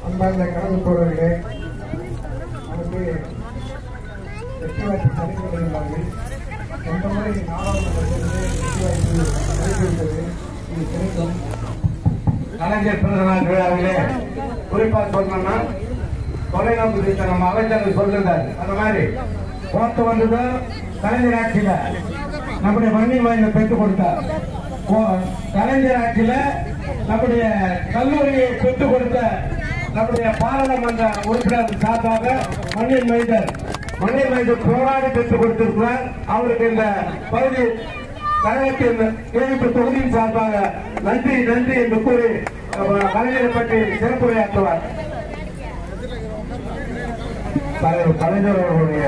அன்பார்ந்த கலந்து போறவர்களே, நமக்கு வெற்றி வாய்ப்பு கிடைக்கிறார்கள். எந்த முறை நாடாளுமன்றத்திலிருந்து வெற்றி வாய்ப்பு கிடைக்கிறது இது கிடைக்கும். கலைஞர் பிறந்தநாள் விழாவிலே குறிப்பா சொல்லணும்னா தொலைநோக்கு குறித்த நம்ம அமைச்சர்கள் சொல்லிருந்தார். அந்த மாதிரி போட்டு வந்துதான் கலைஞர் ஆட்சியில நம்முடைய மண்ணின் வாயில பெற்றுக் கொடுத்தார். கலைஞர் ஆட்சியில நம்முடைய கல்லூரியை பெற்றுக் கொடுத்த நம்முடைய பாராளுமன்ற உறுப்பினர் சார்பாக மண்ணின் மைந்தர் போராடி பெற்றுக் கொடுத்திருக்கிறார். அவருக்கு இந்த பகுதி கழகத்தின் கேள்வி தொகுதியின் சார்பாக நன்றி என்று கூறி கலைஞரை பற்றி சிறப்புரையாற்றுவார். கலைஞர் அவர்களுடைய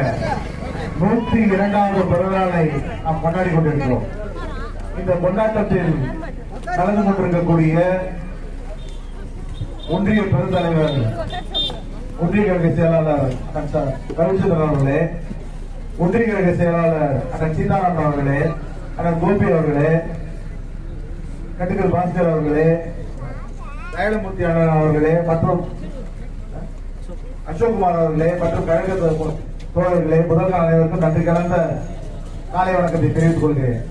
102வது பிறந்தநாளை நாம் கொண்டாடி கொண்டிருக்கிறோம். இந்த கொண்டாட்டத்தில் கலந்து கொண்டிருக்கக்கூடிய ஒன்றிய பெருந்தலைவர், ஒன்றிய கழக செயலாளர் ரவிச்சந்திரன் அவர்களே, ஒன்றிய கழக செயலாளர் அண்ணன் சீதாராமன் அவர்களே, அண்ணன் கோபி அவர்களே, கட்டுக்கல் பாஸ்கர் அவர்களே, தயலமூர்த்தி அண்ணன் அவர்களே மற்றும் அசோக்குமார் அவர்களே மற்றும் கழக தோழர்களே, முதல் அனைவருக்கும் நன்றி கலந்த காலை வணக்கத்தை தெரிவித்துக் கொள்கிறேன்.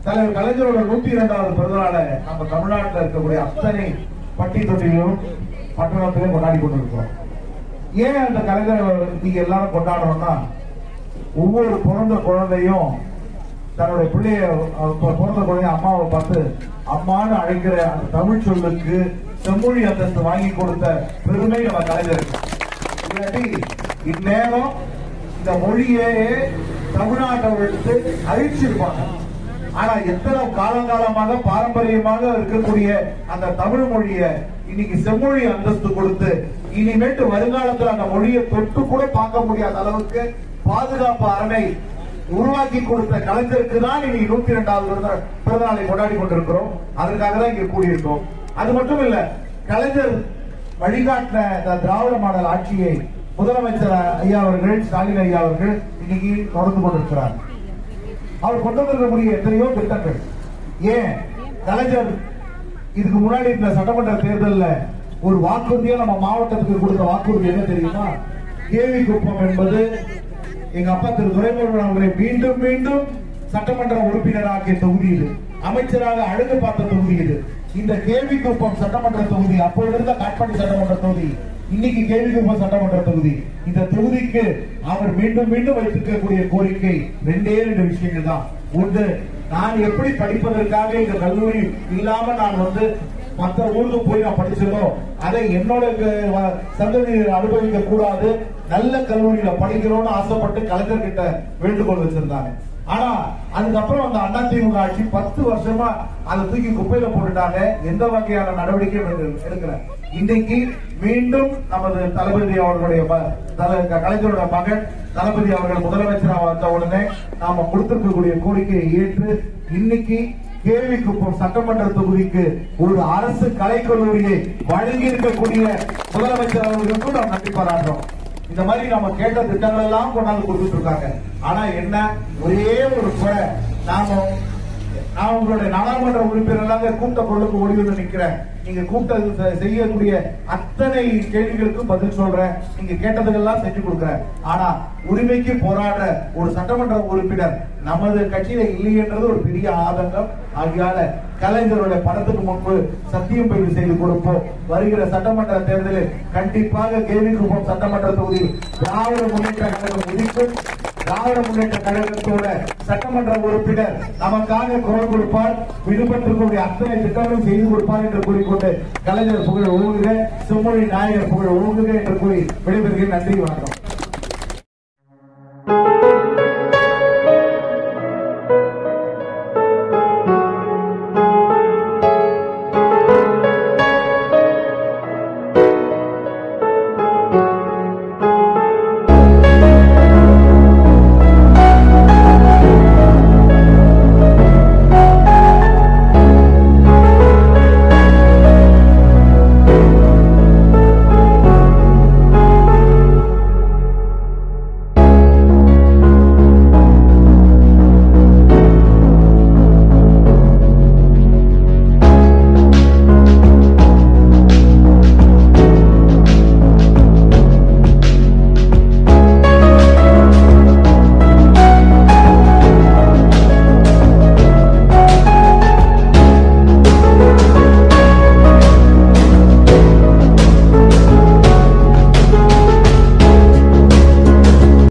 தலைவர் கலைஞரோட 102வது பிறந்தநாளை நம்ம தமிழ்நாட்டில் இருக்கக்கூடிய அத்தனை பட்டி தொட்டிலும் பட்டணத்திலும் கொண்டாடி கொண்டிருக்கிறோம். ஏன் அந்த கலைஞரை நீங்க எல்லாரும் கொண்டாடணும்னா, ஒவ்வொரு பிறந்த குழந்தையும் தன்னுடைய பிள்ளைய பிறந்த குழந்தைய அம்மாவை பார்த்து அம்மான்னு அழைக்கிற அந்த தமிழ் சொல்லுக்கு செம்மொழி அந்தஸ்து வாங்கி கொடுத்த பெருமை நம்ம கலைஞருக்கு. இல்லாட்டி இந்நேரம் இந்த மொழியே தமிழ்நாட்டை விட்டு அழிச்சிருப்பாங்க. ஆனா எத்தனை காலங்காலமாக பாரம்பரியமாக இருக்கக்கூடிய அந்த தமிழ் மொழியை இன்னைக்கு செம்மொழி அந்தஸ்து கொடுத்து இனிமேட்டு வருங்காலத்தில் அந்த மொழியை தொட்டு கூட பார்க்க முடியாத அளவுக்கு பாதுகாப்பு அரணை உருவாக்கி கொடுத்த கலைஞருக்கு தான் இன்னைக்கு 102வது பிறந்தநாளை கொண்டாடி கொண்டிருக்கிறோம். அதற்காக தான் இங்க கூடியிருக்கோம். அது மட்டும் இல்ல, கலைஞர் வழிகாட்டின திராவிட மாடல் ஆட்சியை முதலமைச்சர் ஐயா அவர்கள், ஸ்டாலின் ஐயா அவர்கள் இன்னைக்கு தொடர்ந்து கொண்டிருக்கிறார். அவர் கொண்டு வந்திருக்கக்கூடிய எத்தனையோ திட்டங்கள். ஏன் கலைஞர் இதுக்கு முன்னாடி இந்த சட்டமன்ற தேர்தலில் ஒரு வாக்குறுதியா நம்ம மாவட்டத்துக்கு கொடுத்த வாக்குறுதி என்ன தெரியுமா? கேவி குப்பம் என்பது எங்க அப்பா திரு துரைமுருகன் அவர்களை மீண்டும் மீண்டும் சட்டமன்ற உறுப்பினராகிய தொகுதி இது, அமைச்சராக அழகு பார்த்த தொகுதி இது. இந்த கேவி குப்பம் சட்டமன்ற தொகுதி அப்போது இருந்த காட்பாடி சட்டமன்ற தொகுதி, இன்னைக்கு கேவி குப்பம் சட்டமன்ற தொகுதி. இந்த தொகுதிக்கு அவர் மீண்டும் மீண்டும் வைத்திருக்கக்கூடிய கோரிக்கை 2 விஷயங்கள் தான். ஒன்று, நான் எப்படி படிப்பதற்காக இந்த கல்லூரி இல்லாம நான் மற்ற ஊருக்கு போய் நான் படிச்சதோ அதை என்னோட சந்ததியை அனுபவிக்க கூடாது, நல்ல கல்லூரியில படிக்கணும்னு ஆசைப்பட்டு கலைஞர் கிட்ட வேண்டுகோள் வச்சிருந்தாங்க. ஆனா அதுக்கப்புறம் அந்த அதிமுக ஆட்சி 10 வருஷமா அதை தூக்கி குப்பையில போட்டுட்டாங்க. எந்த வகையான நடவடிக்கையும் எடுக்கல. இன்னைக்கு மீண்டும் நமது தளபதி அவர்களுடைய கலைஞரோட மகன் தளபதி அவர்கள் முதலமைச்சராக வந்த உடனே நாம கொடுத்திருக்கக்கூடிய கோரிக்கையை ஏற்று இன்னைக்கு கேவி குப்பம் சட்டமன்ற தொகுதிக்கு ஒரு அரசு கலைக்கல்லூரியை வழங்கி இருக்கக்கூடிய முதலமைச்சர் அவர்களுக்கும் நாம் நன்றி பாராட்டுறோம். இந்த மாதிரி நம்ம கேட்ட திட்டங்கள் எல்லாம் கொண்டாந்து கொடுத்துட்டு இருக்காங்க. ஆனா என்ன, ஒரே ஒரு குறை, நான் உங்களுடைய நாடாளுமன்ற உறுப்பினராக கூட்ட பொருளுக்கு ஓடி வந்து நிக்கிறேன். நீங்க கூட்ட செய்யக்கூடிய அத்தனை கேள்விகளுக்கும் பதில் சொல்றேன், நீங்க கேட்டதுக்கெல்லாம் செஞ்சு கொடுக்கிறேன். ஆனா உரிமைக்கு போராடுற ஒரு சட்டமன்ற உறுப்பினர் நமது கட்சியில இல்லையென்றது ஒரு பெரிய ஆதங்கம். ஆகியால கலைஞருடைய படத்துக்கு முன்பு சத்தியம் பதிவு செய்து கொடுப்போம். வருகிற சட்டமன்ற தேர்தலில் கண்டிப்பாக கேவிக்குப்பம் சட்டமன்ற தொகுதி திராவிட முன்னேற்ற கழகம் ஒதுக்கும். திராவிட முன்னேற்ற கழகத்தோட சட்டமன்ற உறுப்பினர் நமக்காக குரல் கொடுப்பார், விடுபட்டிருக்கக்கூடிய அத்தனை திட்டங்களும் செய்து கொடுப்பார் என்று கூறிக்கொண்டு கலைஞர் புகழ் ஓங்குக, செம்மொழி நாயகர் புகழ் ஓங்குக என்று கூறி விடைபெறுகிறேன். நன்றி, வணக்கம்.